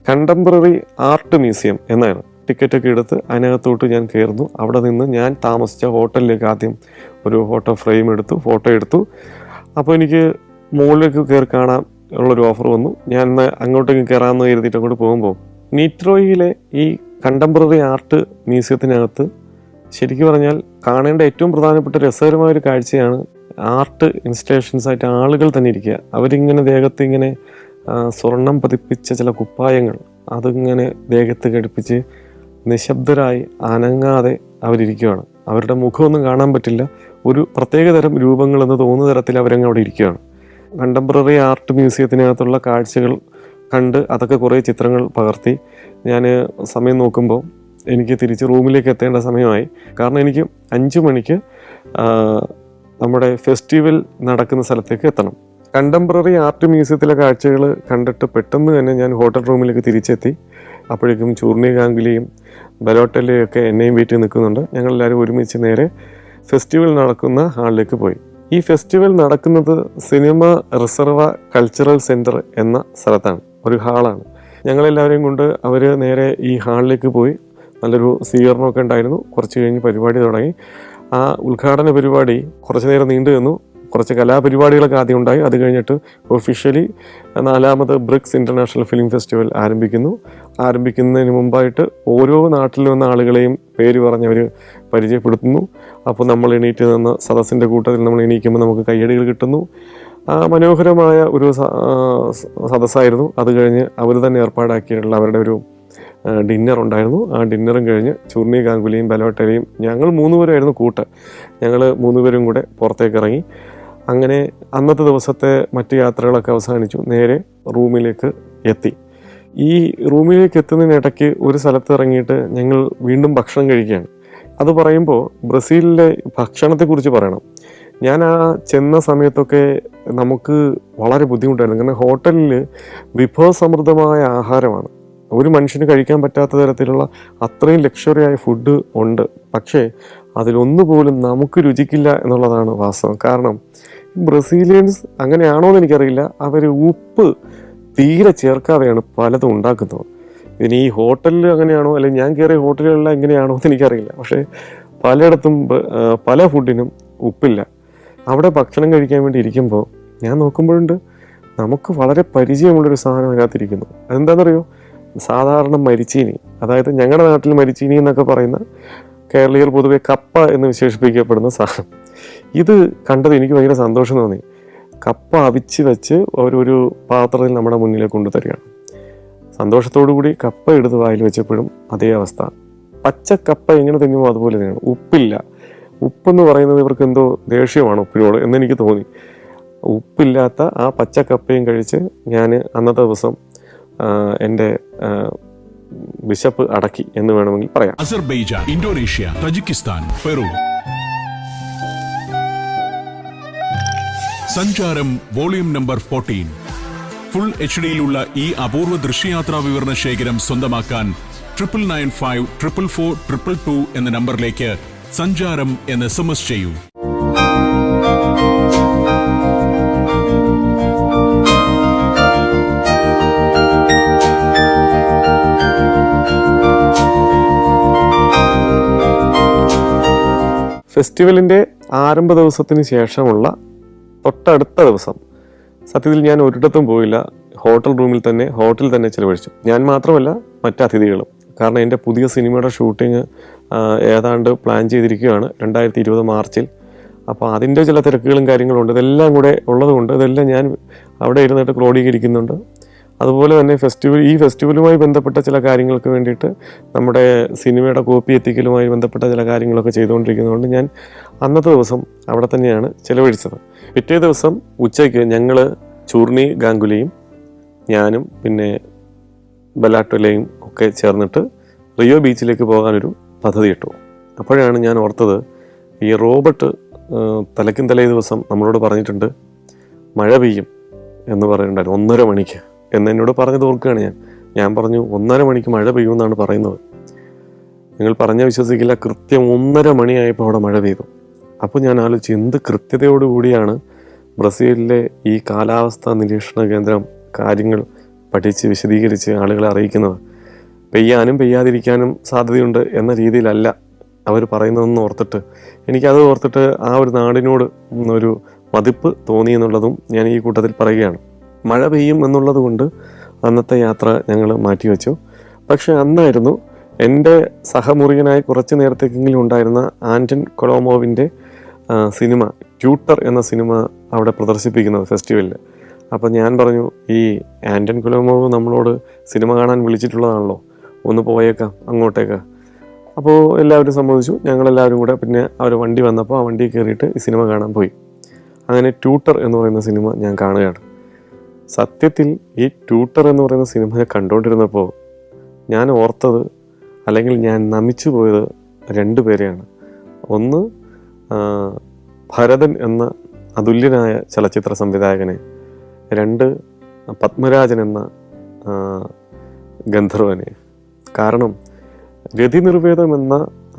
കണ്ടംപററി ആർട്ട് മ്യൂസിയം എന്നാണ്. ടിക്കറ്റൊക്കെ എടുത്ത് അതിനകത്തോട്ട് ഞാൻ കയറുന്നു. അവിടെ നിന്ന് ഞാൻ താമസിച്ച ഹോട്ടലിലേക്ക് ആദ്യം ഒരു ഫോട്ടോ ഫ്രെയിം എടുത്തു, ഫോട്ടോ എടുത്തു. അപ്പോൾ എനിക്ക് മുകളിലേക്ക് കയറി കാണാൻ ഉള്ളൊരു ഓഫർ വന്നു. ഞാൻ അങ്ങോട്ടേക്ക് കയറാമെന്ന് കരുതിയിട്ട് അങ്ങോട്ട് പോകുമ്പോൾ നീറ്റ്റോയിലെ ഈ കണ്ടംപററി ആർട്ട് മ്യൂസിയത്തിനകത്ത് ശരിക്കും പറഞ്ഞാൽ കാണേണ്ട ഏറ്റവും പ്രധാനപ്പെട്ട രസകരമായ ഒരു കാഴ്ചയാണ് ആർട്ട് ഇൻസ്റ്റലേഷൻസ് ആയിട്ട് ആളുകൾ തന്നെ ഇരിക്കുക. അവരിങ്ങനെ ദേഹത്ത് ഇങ്ങനെ സ്വർണം പതിപ്പിച്ച ചില കുപ്പായങ്ങൾ അതിങ്ങനെ ദേഹത്ത് ഘടിപ്പിച്ച് നിശബ്ദരായി അനങ്ങാതെ അവരിയ്ക്കുകയാണ്. അവരുടെ മുഖമൊന്നും കാണാൻ പറ്റില്ല, ഒരു പ്രത്യേകതരം രൂപങ്ങളെന്ന് തോന്നുന്ന തരത്തിൽ അവരങ്ങ് അവിടെ ഇരിക്കുകയാണ്. കണ്ടംപററി ആർട്ട് മ്യൂസിയത്തിനകത്തുള്ള കാഴ്ചകൾ കണ്ട് അതൊക്കെ കുറേ ചിത്രങ്ങൾ പകർത്തി ഞാൻ സമയം നോക്കുമ്പോൾ എനിക്ക് തിരിച്ച് റൂമിലേക്ക് എത്തേണ്ട സമയമായി. കാരണം എനിക്ക് 5 മണിക്ക് നമ്മുടെ ഫെസ്റ്റിവൽ നടക്കുന്ന സ്ഥലത്തേക്ക് എത്തണം. കണ്ടംപററി ആർട്ട് മ്യൂസിയത്തിലെ കാഴ്ചകൾ കണ്ടിട്ട് പെട്ടെന്ന് തന്നെ ഞാൻ ഹോട്ടൽ റൂമിലേക്ക് തിരിച്ചെത്തി. അപ്പോഴേക്കും ചൂർണി ഗാംഗുലിയും ബലോട്ടലിയും ഒക്കെ എന്നെയും വീട്ടിൽ നിൽക്കുന്നുണ്ട്. ഞങ്ങളെല്ലാവരും ഒരുമിച്ച് നേരെ ഫെസ്റ്റിവൽ നടക്കുന്ന ഹാളിലേക്ക് പോയി. ഈ ഫെസ്റ്റിവൽ നടക്കുന്നത് സിനിമ റിസർവ കൾച്ചറൽ സെൻറ്റർ എന്ന സ്ഥലത്താണ്, ഒരു ഹാളാണ്. ഞങ്ങളെല്ലാവരെയും കൊണ്ട് അവർ നേരെ ഈ ഹാളിലേക്ക് പോയി. നല്ലൊരു സ്വീകരണമൊക്കെ ഉണ്ടായിരുന്നു. കുറച്ച് കഴിഞ്ഞ് പരിപാടി തുടങ്ങി. ആ ഉദ്ഘാടന പരിപാടി കുറച്ച് നേരം നീണ്ടു നിന്നു. കുറച്ച് കലാപരിപാടികളൊക്കെ ആദ്യം ഉണ്ടായി. അത് കഴിഞ്ഞിട്ട് ഒഫീഷ്യലി 4ാമത് ബ്രിക്സ് ഇൻ്റർനാഷണൽ ഫിലിം ഫെസ്റ്റിവൽ ആരംഭിക്കുന്നതിന് മുമ്പായിട്ട് ഓരോ നാട്ടിൽ വന്ന ആളുകളെയും പേര് പറഞ്ഞവർ പരിചയപ്പെടുത്തുന്നു. അപ്പോൾ നമ്മൾ എണീറ്റ് നിന്ന് സദസ്സിൻ്റെ കൂട്ടത്തിൽ നമ്മൾ എണീക്കുമ്പോൾ നമുക്ക് കയ്യടികൾ കിട്ടുന്നു. മനോഹരമായ ഒരു സദസ്സായിരുന്നു. അത് കഴിഞ്ഞ് അവർ തന്നെ ഏർപ്പാടാക്കിയിട്ടുള്ള അവരുടെ ഒരു ഡിന്നർ ഉണ്ടായിരുന്നു. ആ ഡിന്നറും കഴിഞ്ഞ് ചൂർണി ഗാംഗുലിയും ബലോട്ടലിയും ഞങ്ങൾ 3 പേരായിരുന്നു കൂട്ട്. ഞങ്ങൾ 3 പേരും കൂടെ പുറത്തേക്ക് ഇറങ്ങി. അങ്ങനെ അന്നത്തെ ദിവസത്തെ മറ്റ് യാത്രകളൊക്കെ അവസാനിച്ചു. നേരെ റൂമിലേക്ക് എത്തി. ഈ റൂമിലേക്ക് എത്തുന്നതിനിടയ്ക്ക് ഒരു സ്ഥലത്ത് ഇറങ്ങിയിട്ട് ഞങ്ങൾ വീണ്ടും ഭക്ഷണം കഴിക്കുകയാണ്. അത് പറയുമ്പോൾ ബ്രസീലിലെ ഭക്ഷണത്തെക്കുറിച്ച് പറയണം. ഞാൻ ആ ചെന്ന സമയത്തൊക്കെ നമുക്ക് വളരെ ബുദ്ധിമുട്ടായിരുന്നു. കാരണം ഹോട്ടലിൽ വിഭവസമൃദ്ധമായ ആഹാരമാണ്. ഒരു മനുഷ്യന് കഴിക്കാൻ പറ്റാത്ത തരത്തിലുള്ള അത്രയും ലക്ഷറിയായ ഫുഡ് ഉണ്ട്. പക്ഷേ അതിലൊന്നുപോലും നമുക്ക് രുചിക്കില്ല എന്നുള്ളതാണ് വാസ്തവം. കാരണം ബ്രസീലിയൻസ് അങ്ങനെയാണോ എന്ന് എനിക്കറിയില്ല, അവർ ഉപ്പ് തീരെ ചേർക്കാതെയാണ് പലതും ഉണ്ടാക്കുന്നത്. ഇനി ഈ ഹോട്ടലിൽ അങ്ങനെയാണോ, അല്ലെങ്കിൽ ഞാൻ കയറിയ ഹോട്ടലുകളിൽ എങ്ങനെയാണോ എന്ന് എനിക്കറിയില്ല. പക്ഷേ പലയിടത്തും പല ഫുഡിനും ഉപ്പില്ല. അവിടെ ഭക്ഷണം കഴിക്കാൻ വേണ്ടി ഇരിക്കുമ്പോൾ ഞാൻ നോക്കുമ്പോഴുണ്ട് നമുക്ക് വളരെ പരിചയമുള്ളൊരു സാധനം അതിനകത്തിരിക്കുന്നു. അതെന്താണെന്നറിയോ? സാധാരണ മരിച്ചീനി, അതായത് ഞങ്ങളുടെ നാട്ടിൽ മരിച്ചീനി എന്നൊക്കെ പറയുന്ന, കേരളീയർ പൊതുവെ കപ്പ എന്ന് വിശേഷിപ്പിക്കപ്പെടുന്ന സാധനം. ഇത് കണ്ടത് എനിക്ക് ഭയങ്കര സന്തോഷം തോന്നി. കപ്പ അവിച്ച് വെച്ച് ഒരു പാത്രത്തിൽ നമ്മുടെ മുന്നിലേക്ക് കൊണ്ടുതരികയാണ്. സന്തോഷത്തോടു കൂടി കപ്പ എടുത്ത് വായിൽ വെച്ചപ്പോഴും അതേ അവസ്ഥ. പച്ചക്കപ്പ എങ്ങനെ തിന്നുമോ അതുപോലെ തന്നെയാണ്. ഉപ്പില്ല. ഉപ്പെന്ന് പറയുന്നത് ഇവർക്ക് എന്തോ ദേഷ്യമാണ് ഉപ്പിനോട് എന്നെനിക്ക് തോന്നി. ഉപ്പില്ലാത്ത ആ പച്ചക്കപ്പയും കഴിച്ച് ഞാൻ അന്നത്തെ ദിവസം എൻ്റെ വിശപ്പ് അടക്കി എന്ന് വേണമെങ്കിൽ പറയാം. Azerbaijan, Indonesia, Tajikistan, Peru. സഞ്ചാരം വോളിയം നമ്പർ 14. ഫുൾ HD-യിലുള്ള ഈ അപൂർവ ദൃശ്യയാത്രാ വിവരണ ശേഖരം സ്വന്തമാക്കാൻ 99544422 എന്ന നമ്പറിലേക്ക് സഞ്ചാരം എന്ന് SMS ചെയ്യൂ. ഫെസ്റ്റിവലിൻ്റെ ആരംഭ ദിവസത്തിന് ശേഷമുള്ള തൊട്ടടുത്ത ദിവസം സത്യത്തിൽ ഞാൻ ഒരിടത്തും പോയില്ല. ഹോട്ടലിൽ തന്നെ ചിലവഴിച്ചു. ഞാൻ മാത്രമല്ല, മറ്റ് അതിഥികളും. കാരണം എൻ്റെ പുതിയ സിനിമയുടെ ഷൂട്ടിങ് ഏതാണ്ട് പ്ലാൻ ചെയ്തിരിക്കുകയാണ് 2020 മാർച്ചിൽ. അപ്പോൾ അതിൻ്റെ ചില തിരക്കുകളും കാര്യങ്ങളും ഉണ്ട്. ഇതെല്ലാം കൂടെ ഉള്ളതുകൊണ്ട് ഇതെല്ലാം ഞാൻ അവിടെ ഇരുന്നിട്ട് ക്രോഡീകരിക്കുന്നുണ്ട്. അതുപോലെ തന്നെ ഈ ഫെസ്റ്റിവലുമായി ബന്ധപ്പെട്ട ചില കാര്യങ്ങൾക്ക് വേണ്ടിയിട്ട് നമ്മുടെ സിനിമയുടെ കോപ്പി എത്തിക്കലുമായി ബന്ധപ്പെട്ട ചില കാര്യങ്ങളൊക്കെ ചെയ്തുകൊണ്ടിരിക്കുന്നതുകൊണ്ട് ഞാൻ അന്നത്തെ ദിവസം അവിടെ തന്നെയാണ് ചിലവഴിച്ചത്. പിറ്റേ ദിവസം ഉച്ചയ്ക്ക് ഞങ്ങൾ ചൂർണി ഗാംഗുലിയും ഞാനും പിന്നെ ബലാട്ടോലയും ഒക്കെ ചേർന്നിട്ട് റിയോ ബീച്ചിലേക്ക് പോകാനൊരു പദ്ധതി ഇട്ടു. അപ്പോഴാണ് ഞാൻ ഓർത്തത്, ഈ റോബർട്ട് തലയ്ക്കും തലേ ദിവസം നമ്മളോട് പറഞ്ഞിട്ടുണ്ട് മഴ പെയ്യും എന്ന് പറയുന്നുണ്ടായിരുന്നു 1:30 മണിക്ക് എന്നോട് പറഞ്ഞത് ഓർക്കുകയാണ്. ഞാൻ പറഞ്ഞു 1:30 മണിക്ക് മഴ പെയ്യുമെന്നാണ് പറയുന്നത്. നിങ്ങൾ പറഞ്ഞാൽ വിശ്വസിക്കില്ല, കൃത്യം 1:30 മണിയായപ്പോൾ അവിടെ മഴ പെയ്തു. അപ്പോൾ ഞാൻ ആലോചിച്ചു, എന്ത് കൃത്യതയോടുകൂടിയാണ് ബ്രസീലിലെ ഈ കാലാവസ്ഥാ നിരീക്ഷണ കേന്ദ്രം കാര്യങ്ങൾ പഠിച്ച് വിശദീകരിച്ച് ആളുകളെ അറിയിക്കുന്നത്. പെയ്യാനും പെയ്യാതിരിക്കാനും സാധ്യതയുണ്ട് എന്ന രീതിയിലല്ല അവർ പറയുന്നതെന്ന് ഓർത്തിട്ട് എനിക്കത് ഓർത്തിട്ട് ആ ഒരു നാടിനോട് ഒരു മതിപ്പ് തോന്നി എന്നുള്ളതും ഞാൻ ഈ കൂട്ടത്തിൽ പറയുകയാണ്. മഴ പെയ്യും എന്നുള്ളത് കൊണ്ട് അന്നത്തെ യാത്ര ഞങ്ങൾ മാറ്റിവെച്ചു. പക്ഷെ അന്നായിരുന്നു എൻ്റെ സഹമുറിയനായി കുറച്ച് നേരത്തേക്കെങ്കിലും ഉണ്ടായിരുന്ന ആൻറ്റൺ കൊളോമോവിൻ്റെ സിനിമ ട്യൂട്ടർ എന്ന സിനിമ അവിടെ പ്രദർശിപ്പിക്കുന്നത് ഫെസ്റ്റിവലിൽ. അപ്പോൾ ഞാൻ പറഞ്ഞു, ഈ ആൻറ്റൺ കൊളോമോവ് നമ്മളോട് സിനിമ കാണാൻ വിളിച്ചിട്ടുള്ളതാണല്ലോ, ഒന്ന് പോയേക്കാം അങ്ങോട്ടേക്ക്. അപ്പോൾ എല്ലാവരും സമ്മതിച്ചു. ഞങ്ങളെല്ലാവരും കൂടെ പിന്നെ അവർ വണ്ടി വന്നപ്പോൾ ആ വണ്ടിയിൽ കയറിയിട്ട് ഈ സിനിമ കാണാൻ പോയി. അങ്ങനെ ട്യൂട്ടർ എന്ന് പറയുന്ന സിനിമ ഞാൻ കാണുകയാണ്. സത്യത്തിൽ ഈ ട്യൂട്ടർ എന്ന് പറയുന്ന സിനിമ കണ്ടുകൊണ്ടിരുന്നപ്പോൾ ഞാൻ ഓർത്തത്, അല്ലെങ്കിൽ ഞാൻ നമിച്ചു പോയത് 2 പേരെയാണ്. ഒന്ന് ഭരതൻ എന്ന അതുല്യനായ ചലച്ചിത്ര സംവിധായകനെ, 2 പത്മരാജൻ എന്ന ഗന്ധർവനെ. കാരണം രതി നിർവേദം എന്ന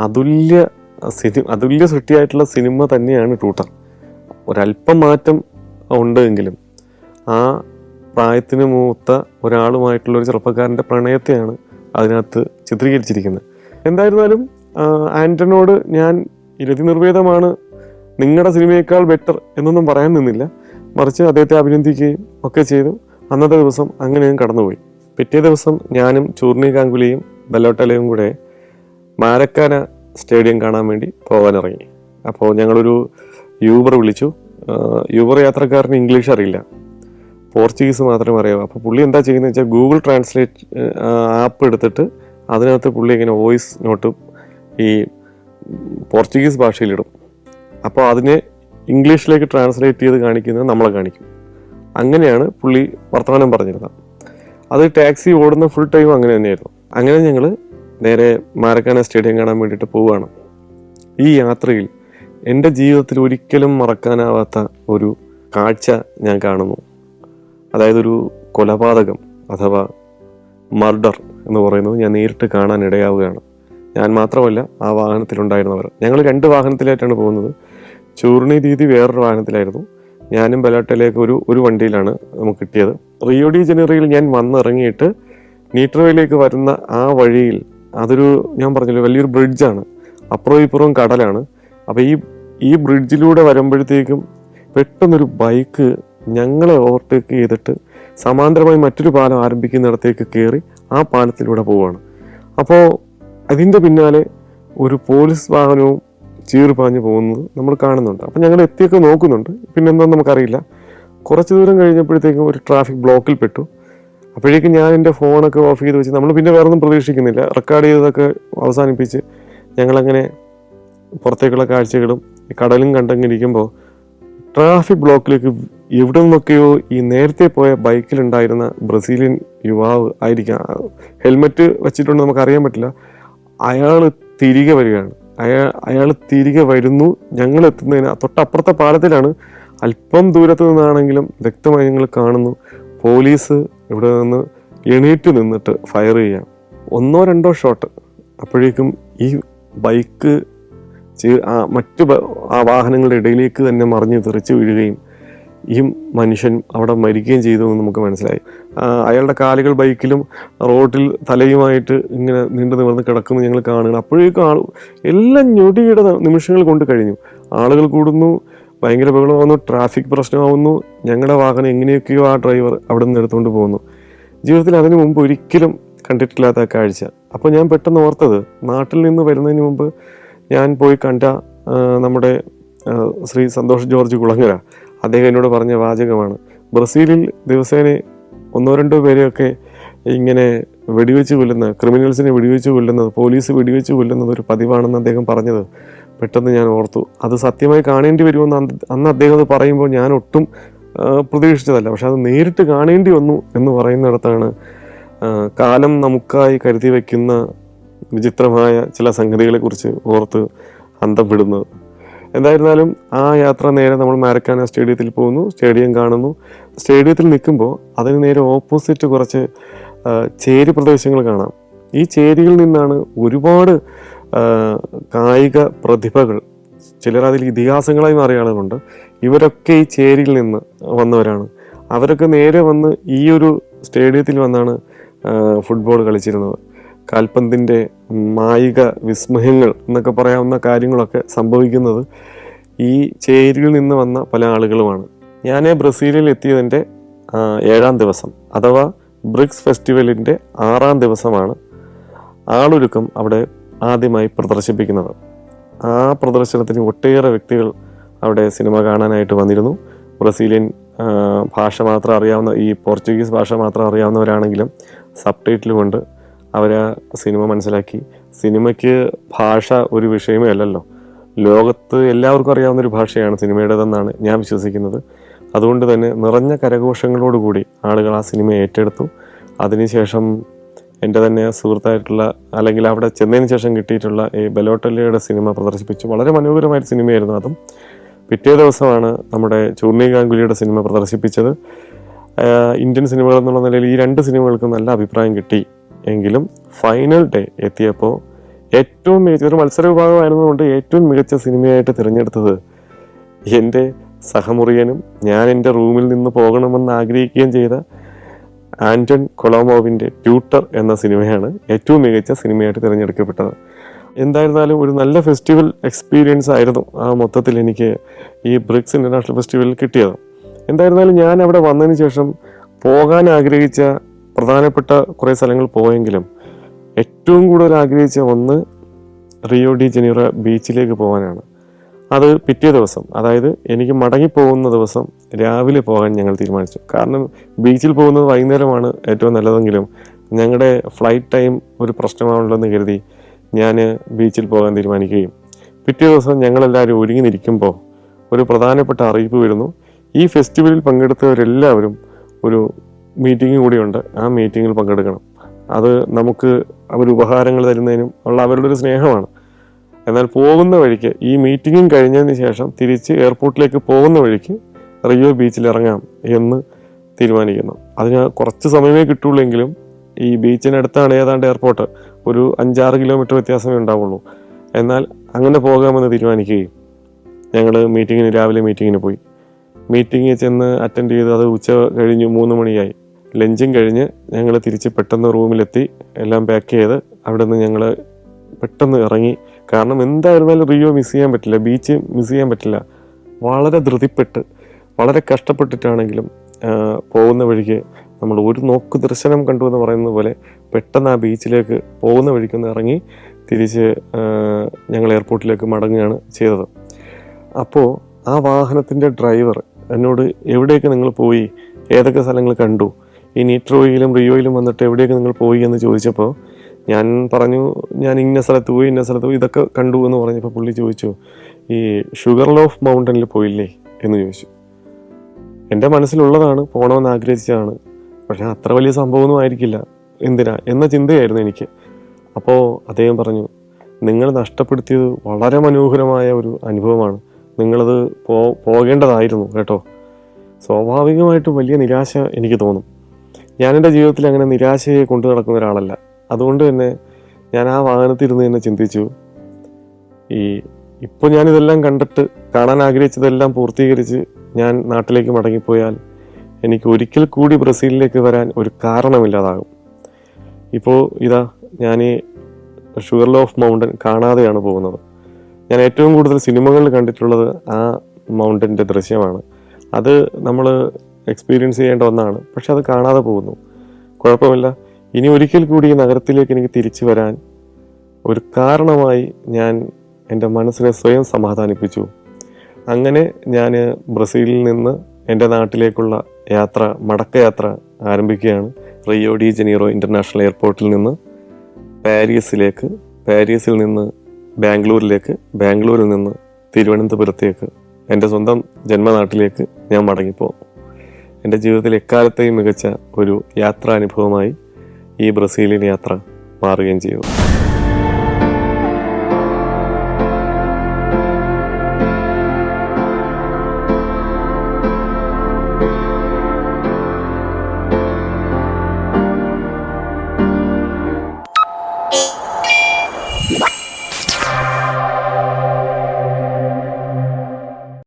അതുല്യ സൃഷ്ടിയായിട്ടുള്ള സിനിമ തന്നെയാണ് ട്യൂട്ടർ. ഒരല്പം മാറ്റം ഉണ്ടെങ്കിലും ആ പ്രായത്തിന് മൂത്ത ഒരാളുമായിട്ടുള്ള ഒരു ചെറുപ്പക്കാരൻ്റെ പ്രണയത്തെയാണ് അതിനകത്ത് ചിത്രീകരിച്ചിരിക്കുന്നത്. എന്തായിരുന്നാലും ആൻ്റണിയോട് ഞാൻ രതി നിർവേദമാണ് നിങ്ങളുടെ സിനിമയേക്കാൾ ബെറ്റർ എന്നൊന്നും പറയാൻ നിന്നില്ല. മറിച്ച് അദ്ദേഹത്തെ അഭിനന്ദിക്കുകയും ഒക്കെ ചെയ്തു. അന്നത്തെ ദിവസം അങ്ങനെയും കടന്നുപോയി. പിറ്റേ ദിവസം ഞാനും ചൂർണി ഗാംഗുലിയും ബലോട്ടലയും കൂടെ മാരക്കാന സ്റ്റേഡിയം കാണാൻ വേണ്ടി പോകാനിറങ്ങി. അപ്പോൾ ഞങ്ങളൊരു യൂബർ വിളിച്ചു. യൂബർ യാത്രക്കാരന് ഇംഗ്ലീഷ് അറിയില്ല, പോർച്ചുഗീസ് മാത്രമേ അറിയാവൂ. അപ്പോൾ പുള്ളി എന്താ ചെയ്യുന്നത് വെച്ചാൽ ഗൂഗിൾ ട്രാൻസ്ലേറ്റ് ആപ്പ് എടുത്തിട്ട് അതിനകത്ത് പുള്ളി ഇങ്ങനെ വോയിസ് നോട്ട് ഈ പോർച്ചുഗീസ് ഭാഷയിലിടും. അപ്പോൾ അതിനെ ഇംഗ്ലീഷിലേക്ക് ട്രാൻസ്ലേറ്റ് ചെയ്ത് കാണിക്കുന്നത് നമ്മളെ കാണിക്കും. അങ്ങനെയാണ് പുള്ളി വർത്തമാനം പറഞ്ഞിരുന്നത്. അത് ടാക്സി ഓടുന്ന ഫുൾ ടൈം അങ്ങനെ തന്നെയായിരുന്നു. അങ്ങനെ ഞങ്ങൾ നേരെ മാരക്കാന സ്റ്റേഡിയം കാണാൻ വേണ്ടിയിട്ട് പോവുകയാണ്. ഈ യാത്രയിൽ എൻ്റെ ജീവിതത്തിൽ ഒരിക്കലും മറക്കാനാവാത്ത ഒരു കാഴ്ച ഞാൻ കാണുന്നു. അതായത് ഒരു കൊലപാതകം അഥവാ മർഡർ എന്ന് പറയുന്നത് ഞാൻ നേരിട്ട് കാണാൻ ഇടയാവുകയാണ്. ഞാൻ മാത്രമല്ല, ആ വാഹനത്തിലുണ്ടായിരുന്നവർ. ഞങ്ങൾ 2 വാഹനത്തിലായിട്ടാണ് പോകുന്നത്. ചൂർണി ദീദി വേറൊരു വാഹനത്തിലായിരുന്നു. ഞാനും ബലോട്ടയിലേക്ക് ഒരു വണ്ടിയിലാണ് നമുക്ക് കിട്ടിയത്. റിയോ ഡി ജനീറോയിൽ ഞാൻ വന്നിറങ്ങിയിട്ട് നീട്രോയിലേക്ക് വരുന്ന ആ വഴിയിൽ, അതൊരു ഞാൻ പറഞ്ഞല്ലോ വലിയൊരു ബ്രിഡ്ജാണ്, അപ്പുറവും ഇപ്പുറവും കടലാണ്. അപ്പോൾ ഈ ബ്രിഡ്ജിലൂടെ വരുമ്പോഴത്തേക്കും പെട്ടെന്നൊരു ബൈക്ക് ഞങ്ങളെ ഓവർടേക്ക് ചെയ്തിട്ട് സമാന്തരമായി മറ്റൊരു പാലം ആരംഭിക്കുന്നിടത്തേക്ക് കയറി ആ പാലത്തിലൂടെ പോവുകയാണ്. അപ്പോൾ അതിൻ്റെ പിന്നാലെ ഒരു പോലീസ് വാഹനവും ചീറിപ്പാഞ്ഞ് പോകുന്നത് നമ്മൾ കാണുന്നുണ്ട്. അപ്പം ഞങ്ങൾ എത്തിയൊക്കെ നോക്കുന്നുണ്ട്, പിന്നെന്താണെന്ന് നമുക്കറിയില്ല. കുറച്ച് ദൂരം കഴിഞ്ഞപ്പോഴത്തേക്കും ഒരു ട്രാഫിക് ബ്ലോക്കിൽ പെട്ടു. അപ്പോഴേക്കും ഞാൻ എൻ്റെ ഫോണൊക്കെ ഓഫ് ചെയ്ത് വെച്ച്, നമ്മൾ പിന്നെ വേറൊന്നും പ്രതീക്ഷിക്കുന്നില്ല, റെക്കോർഡ് ചെയ്തതൊക്കെ അവസാനിപ്പിച്ച് ഞങ്ങളങ്ങനെ പുറത്തേക്കുള്ള കാഴ്ചകളും കടലും കണ്ടങ്ങിരിക്കുമ്പോൾ ട്രാഫിക് ബ്ലോക്കിലേക്ക് എവിടെ നിന്നൊക്കെയോ ഈ നേരത്തെ പോയ ബൈക്കിലുണ്ടായിരുന്ന ബ്രസീലിയൻ യുവാവ് ആയിരിക്കാം, ഹെൽമെറ്റ് വെച്ചിട്ടുണ്ട്, നമുക്കറിയാൻ പറ്റില്ല. അയാൾ തിരികെ വരികയാണ്. അയാൾ തിരികെ വരുന്നു. ഞങ്ങൾ എത്തുന്നതിന് തൊട്ടപ്പുറത്തെ പാലത്തിലാണ്. അല്പം ദൂരത്ത് നിന്നാണെങ്കിലും വ്യക്തമായി ഞങ്ങൾ കാണുന്നു പോലീസ് ഇവിടെ നിന്ന് എണീറ്റ് നിന്നിട്ട് ഫയർ ചെയ്യാം. 1-2 ഷോട്ട്. അപ്പോഴേക്കും ഈ ബൈക്ക് മറ്റു വാഹനങ്ങളുടെ ഇടയിലേക്ക് തന്നെ മറിഞ്ഞ് തെറിച്ച് വീഴുകയും ഈ മനുഷ്യൻ അവിടെ മരിക്കുകയും ചെയ്തു എന്ന് നമുക്ക് മനസ്സിലായി. അയാളുടെ കാലുകൾ ബൈക്കിലും റോഡിൽ തലയുമായിട്ട് ഇങ്ങനെ നീണ്ടു നിവർന്ന് കിടക്കുന്നു ഞങ്ങൾ കാണുകയാണ്. അപ്പോഴേക്കും എല്ലാം ഞൊടിയുടെ നിമിഷങ്ങൾ കൊണ്ട് കഴിഞ്ഞു. ആളുകൾ കൂടുന്നു, ഭയങ്കര ബഹളമാവുന്നു, ട്രാഫിക് പ്രശ്നമാവുന്നു. ഞങ്ങളുടെ വാഹനം എങ്ങനെയൊക്കെയോ ആ ഡ്രൈവർ അവിടെ നിന്ന് എടുത്തുകൊണ്ട് പോകുന്നു. ജീവിതത്തിൽ അതിനു മുമ്പ് ഒരിക്കലും കണ്ടിട്ടില്ലാത്ത കാഴ്ച. അപ്പോൾ ഞാൻ പെട്ടെന്ന് ഓർത്തത്, നാട്ടിൽ നിന്ന് വരുന്നതിന് മുമ്പ് ഞാൻ പോയി കണ്ട നമ്മുടെ ശ്രീ സന്തോഷ് ജോർജ് കുളങ്ങര, അദ്ദേഹം എന്നോട് പറഞ്ഞ വാചകമാണ്. ബ്രസീലിൽ ദിവസേന 1-2 പേരെയൊക്കെ ഇങ്ങനെ വെടിവെച്ച് കൊല്ലുന്ന, ക്രിമിനൽസിനെ വെടിവെച്ച് കൊല്ലുന്നത്, പോലീസ് വെടിവെച്ച് കൊല്ലുന്നത് ഒരു പതിവാണെന്ന് അദ്ദേഹം പറഞ്ഞത് പെട്ടെന്ന് ഞാൻ ഓർത്തു. അത് സത്യമായി കാണേണ്ടി വരുമെന്ന് അന്ന് അദ്ദേഹം അത് പറയുമ്പോൾ ഞാൻ ഒട്ടും പ്രതീക്ഷിച്ചതല്ല. പക്ഷെ അത് നേരിട്ട് കാണേണ്ടി വന്നു എന്ന് പറയുന്നിടത്താണ് കാലം നമുക്കായി കരുതി വയ്ക്കുന്ന വിചിത്രമായ ചില സംഗതികളെക്കുറിച്ച് ഓർത്ത് അന്തം വിടുന്നത്. എന്തായിരുന്നാലും ആ യാത്ര നേരെ നമ്മൾ മാരക്കാന സ്റ്റേഡിയത്തിൽ പോകുന്നു. സ്റ്റേഡിയം കാണുന്നു. സ്റ്റേഡിയത്തിൽ നിൽക്കുമ്പോൾ അതിന് നേരെ ഓപ്പോസിറ്റ് കുറച്ച് ചേരി പ്രദേശങ്ങൾ കാണാം. ഈ ചേരിയിൽ നിന്നാണ് ഒരുപാട് കായിക പ്രതിഭകൾ, ചിലർ അതിൽ ഇതിഹാസങ്ങളായി മാറിയ ആളുകളുണ്ട്. ഇവരൊക്കെ ഈ ചേരിയിൽ നിന്ന് വന്നവരാണ്. അവരൊക്കെ നേരെ വന്ന് ഈ ഒരു സ്റ്റേഡിയത്തിൽ വന്നാണ് ഫുട്ബോൾ കളിച്ചിരുന്നത്. കാൽപന്തിൻ്റെ മായിക വിസ്മയങ്ങൾ എന്നൊക്കെ പറയാവുന്ന കാര്യങ്ങളൊക്കെ സംഭവിക്കുന്നത് ഈ ചേരിയിൽ നിന്ന് വന്ന പല ആളുകളുമാണ്. ഞാൻ ബ്രസീലിൽ എത്തിയതിൻ്റെ 7ാം ദിവസം, അഥവാ ബ്രിക്സ് ഫെസ്റ്റിവലിൻ്റെ 6ാം ദിവസമാണ് ആളൊരുക്കം അവിടെ ആദ്യമായി പ്രദർശിപ്പിക്കുന്നത്. ആ പ്രദർശനത്തിന് ഒട്ടേറെ വ്യക്തികൾ അവിടെ സിനിമ കാണാനായിട്ട് വന്നിരുന്നു. ബ്രസീലിയൻ ഭാഷ മാത്രം അറിയാവുന്ന, ഈ പോർച്ചുഗീസ് ഭാഷ മാത്രം അറിയാവുന്നവരാണെങ്കിലും സബ് ടൈറ്റിൽ കൊണ്ട് അവർ സിനിമ മനസ്സിലാക്കി. സിനിമയ്ക്ക് ഭാഷ ഒരു വിഷയമേ അല്ലല്ലോ. ലോകത്ത് എല്ലാവർക്കും അറിയാവുന്നൊരു ഭാഷയാണ് സിനിമയുടേതെന്നാണ് ഞാൻ വിശ്വസിക്കുന്നത്. അതുകൊണ്ട് തന്നെ നിറഞ്ഞ കരഘോഷങ്ങളോടുകൂടി ആളുകൾ ആ സിനിമ ഏറ്റെടുത്തു. അതിനുശേഷം എൻ്റെ തന്നെ സുഹൃത്തായിട്ടുള്ള, അല്ലെങ്കിൽ അവിടെ ചെന്നതിന് ശേഷം കിട്ടിയിട്ടുള്ള ഈ ബലോട്ടലിയുടെ സിനിമ പ്രദർശിപ്പിച്ചു. വളരെ മനോഹരമായൊരു സിനിമയായിരുന്നു അതും. പിറ്റേ ദിവസമാണ് നമ്മുടെ ചൂർണി ഗാംഗുലിയുടെ സിനിമ പ്രദർശിപ്പിച്ചത്. ഇന്ത്യൻ സിനിമകൾ എന്നുള്ള നിലയിൽ ഈ 2 സിനിമകൾക്കും നല്ല അഭിപ്രായം കിട്ടി. എങ്കിലും ഫൈനൽ ഡേ എത്തിയപ്പോൾ ഏറ്റവും മികച്ച ഒരു മത്സര വിഭാഗമായിരുന്നതുകൊണ്ട് ഏറ്റവും മികച്ച സിനിമയായിട്ട് തിരഞ്ഞെടുത്തത് എൻ്റെ സഹമുറിയനും ഞാൻ എൻ്റെ റൂമിൽ നിന്ന് പോകണമെന്ന് ആഗ്രഹിക്കുകയും ചെയ്ത ആന്റൺ കൊളോമോവിൻ്റെ ട്യൂട്ടർ എന്ന സിനിമയാണ് ഏറ്റവും മികച്ച സിനിമയായിട്ട് തിരഞ്ഞെടുക്കപ്പെട്ടത്. എന്തായിരുന്നാലും ഒരു നല്ല ഫെസ്റ്റിവൽ എക്സ്പീരിയൻസ് ആയിരുന്നു ആ മൊത്തത്തിൽ എനിക്ക് ഈ ബ്രിക്സ് ഇൻ്റർനാഷണൽ ഫെസ്റ്റിവലിൽ കിട്ടിയത്. എന്തായിരുന്നാലും ഞാൻ അവിടെ വന്നതിന് ശേഷം പോകാൻ ആഗ്രഹിച്ച പ്രധാനപ്പെട്ട കുറേ സ്ഥലങ്ങൾ പോയെങ്കിലും ഏറ്റവും കൂടുതൽ ആഗ്രഹിച്ച ഒന്ന് റിയോ ഡി ജനീറോ ബീച്ചിലേക്ക് പോകാനാണ്. അത് പിറ്റേ ദിവസം, അതായത് എനിക്ക് മടങ്ങിപ്പോകുന്ന ദിവസം രാവിലെ പോകാൻ ഞങ്ങൾ തീരുമാനിച്ചു. കാരണം ബീച്ചിൽ പോകുന്നത് വൈകുന്നേരമാണ് ഏറ്റവും നല്ലതെങ്കിലും ഞങ്ങളുടെ ഫ്ലൈറ്റ് ടൈം ഒരു പ്രശ്നമാണല്ലോ എന്ന് കരുതി ഞാൻ ബീച്ചിൽ പോകാൻ തീരുമാനിക്കുകയും പിറ്റേ ദിവസം ഞങ്ങളെല്ലാവരും ഒരുങ്ങി നിൽക്കുമ്പോൾ ഒരു പ്രധാനപ്പെട്ട അറിയിപ്പ് വരുന്നു. ഈ ഫെസ്റ്റിവലിൽ പങ്കെടുത്തവരെല്ലാവരും ഒരു മീറ്റിംഗ് കൂടിയുണ്ട്, ആ മീറ്റിങ്ങിൽ പങ്കെടുക്കണം. അത് നമുക്ക് അവർ ഉപഹാരങ്ങൾ തരുന്നതിനും ഉള്ള അവരുടെ ഒരു സ്നേഹമാണ്. എന്നാൽ പോകുന്ന വഴിക്ക് ഈ മീറ്റിംഗും കഴിഞ്ഞതിന് ശേഷം തിരിച്ച് എയർപോർട്ടിലേക്ക് പോകുന്ന വഴിക്ക് റിയോ ബീച്ചിൽ ഇറങ്ങാം എന്ന് തീരുമാനിക്കുന്നു. അതിന് കുറച്ച് സമയമേ കിട്ടുള്ളൂ എങ്കിലും ഈ ബീച്ചിനടുത്താണ് ഏതാണ്ട് എയർപോർട്ട്, ഒരു 5-6 കിലോമീറ്റർ വ്യത്യാസമേ ഉണ്ടാവുള്ളൂ. എന്നാൽ അങ്ങനെ പോകാമെന്ന് തീരുമാനിക്കുകയും ഞങ്ങൾ രാവിലെ മീറ്റിങ്ങിന് പോയി. മീറ്റിങ്ങിൽ ചെന്ന് അറ്റൻഡ് ചെയ്ത് അത് ഉച്ച കഴിഞ്ഞ് 3 മണിയായി. ലഞ്ചും കഴിഞ്ഞ് ഞങ്ങൾ തിരിച്ച് പെട്ടെന്ന് റൂമിലെത്തി, എല്ലാം പാക്ക് ചെയ്ത് അവിടെ നിന്ന് ഞങ്ങൾ പെട്ടെന്ന് ഇറങ്ങി. കാരണം എന്തായിരുന്നാലും റിയോ മിസ് ചെയ്യാൻ പറ്റില്ല, ബീച്ച് മിസ് ചെയ്യാൻ പറ്റില്ല. വളരെ ധൃതിപ്പെട്ട് വളരെ കഷ്ടപ്പെട്ടിട്ടാണെങ്കിലും പോകുന്ന വഴിക്ക് നമ്മൾ ഒരു നോക്ക് ദർശനം കണ്ടു എന്ന് പറയുന്നത് പോലെ പെട്ടെന്ന് ആ ബീച്ചിലേക്ക് പോകുന്ന വഴിക്കൊന്ന് ഇറങ്ങി തിരിച്ച് ഞങ്ങൾ എയർപോർട്ടിലേക്ക് മടങ്ങുകയാണ് ചെയ്തത്. അപ്പോൾ ആ വാഹനത്തിൻ്റെ ഡ്രൈവർ എന്നോട് എവിടെയൊക്കെ നിങ്ങൾ പോയി, ഏതൊക്കെ സ്ഥലങ്ങൾ കണ്ടു, ഈ നീട്രോയിലും റിയോയിലും വന്നിട്ട് എവിടെയൊക്കെ നിങ്ങൾ പോയി എന്ന് ചോദിച്ചപ്പോൾ ഞാൻ പറഞ്ഞു ഞാൻ ഇന്ന സ്ഥലത്ത് പോയി ഇതൊക്കെ കണ്ടു എന്ന് പറഞ്ഞപ്പോൾ പുള്ളി ചോദിച്ചു, ഈ ഷുഗർ ലോഫ് മൗണ്ടനിൽ പോയില്ലേ എന്ന് ചോദിച്ചു. എൻ്റെ മനസ്സിലുള്ളതാണ്, പോകണമെന്ന് ആഗ്രഹിച്ചതാണ്, പക്ഷെ അത്ര വലിയ സംഭവമൊന്നും ആയിരിക്കില്ല, എന്തിനാ എന്ന ചിന്തയായിരുന്നു എനിക്ക്. അപ്പോൾ അദ്ദേഹം പറഞ്ഞു, നിങ്ങൾ നഷ്ടപ്പെടുത്തിയത് വളരെ മനോഹരമായ ഒരു അനുഭവമാണ്, നിങ്ങളത് പോകേണ്ടതായിരുന്നു കേട്ടോ. സ്വാഭാവികമായിട്ടും വലിയ നിരാശ എനിക്ക് തോന്നും. ഞാൻ എൻ്റെ ജീവിതത്തിൽ അങ്ങനെ നിരാശയെ കൊണ്ടു നടക്കുന്ന ഒരാളല്ല. അതുകൊണ്ട് തന്നെ ഞാൻ ആ വാഹനത്തിരുന്ന് തന്നെ ചിന്തിച്ചു, ഇപ്പോൾ ഞാനിതെല്ലാം കണ്ടിട്ട് കാണാൻ ആഗ്രഹിച്ചതെല്ലാം പൂർത്തീകരിച്ച് ഞാൻ നാട്ടിലേക്ക് മടങ്ങിപ്പോയാൽ എനിക്ക് ഒരിക്കൽ കൂടി ബ്രസീലിലേക്ക് വരാൻ ഒരു കാരണമില്ലാതാകും. ഇപ്പോൾ ഇതാ ഞാൻ ഈ ഷുഗർ ലോഫ് മൗണ്ടൻ കാണാതെയാണ് പോകുന്നത്. ഞാൻ ഏറ്റവും കൂടുതൽ സിനിമകളിൽ കണ്ടിട്ടുള്ളത് ആ മൗണ്ടൻ്റെ ദൃശ്യമാണ്. അത് നമ്മൾ എക്സ്പീരിയൻസ് ചെയ്യേണ്ട ഒന്നാണ്, പക്ഷെ അത് കാണാതെ പോകുന്നു. കുഴപ്പമില്ല, ഇനി ഒരിക്കൽ കൂടി ഈ നഗരത്തിലേക്ക് എനിക്ക് തിരിച്ചു വരാൻ ഒരു കാരണമായി ഞാൻ എൻ്റെ മനസ്സിനെ സ്വയം സമാധാനിപ്പിച്ചു. അങ്ങനെ ഞാൻ ബ്രസീലിൽ നിന്ന് എൻ്റെ നാട്ടിലേക്കുള്ള മടക്കയാത്ര ആരംഭിക്കുകയാണ്. റിയോ ഡി ജനീറോ ഇൻ്റർനാഷണൽ എയർപോർട്ടിൽ നിന്ന് പാരീസിലേക്ക്, പാരീസിൽ നിന്ന് ബാംഗ്ലൂരിലേക്ക്, ബാംഗ്ലൂരിൽ നിന്ന് തിരുവനന്തപുരത്തേക്ക്, എൻ്റെ സ്വന്തം ജന്മനാട്ടിലേക്ക് ഞാൻ മടങ്ങിപ്പോകും. എൻ്റെ ജീവിതത്തിൽ എക്കാലത്തെയും മികച്ച ഒരു യാത്രാനുഭവമായി ഈ ബ്രസീലിയൻ യാത്ര മാറുകയും ചെയ്തു.